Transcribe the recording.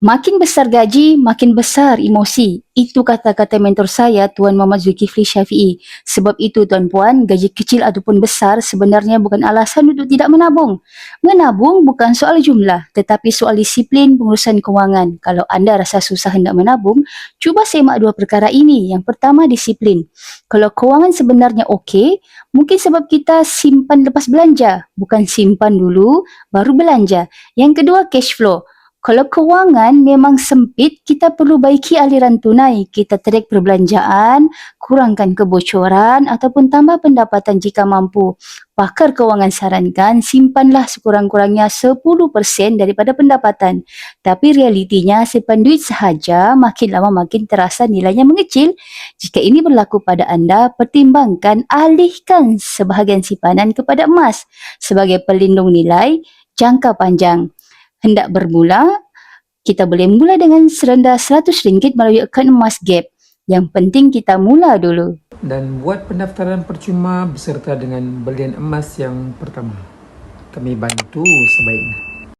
Makin besar gaji, makin besar emosi. Itu kata-kata mentor saya, Tuan Muhammad Zulkifli Syafiee. Sebab itu tuan-puan, gaji kecil ataupun besar sebenarnya bukan alasan untuk tidak menabung. Menabung bukan soal jumlah, tetapi soal disiplin pengurusan kewangan. Kalau anda rasa susah hendak menabung, cuba semak dua perkara ini. Yang pertama, disiplin. Kalau kewangan sebenarnya okey, mungkin sebab kita simpan lepas belanja. Bukan simpan dulu, baru belanja. Yang kedua, cash flow. Kalau kewangan memang sempit, kita perlu baiki aliran tunai. Kita track perbelanjaan, kurangkan kebocoran ataupun tambah pendapatan jika mampu. Pakar kewangan sarankan simpanlah sekurang-kurangnya 10% daripada pendapatan. Tapi realitinya simpan duit sahaja makin lama makin terasa nilainya mengecil. Jika ini berlaku pada anda, pertimbangkan alihkan sebahagian simpanan kepada emas sebagai pelindung nilai jangka panjang. Hendak bermula, kita boleh mula dengan serendah RM100 melalui akaun emas Gap. Yang penting kita mula dulu. Dan buat pendaftaran percuma beserta dengan belian emas yang pertama. Kami bantu sebaiknya.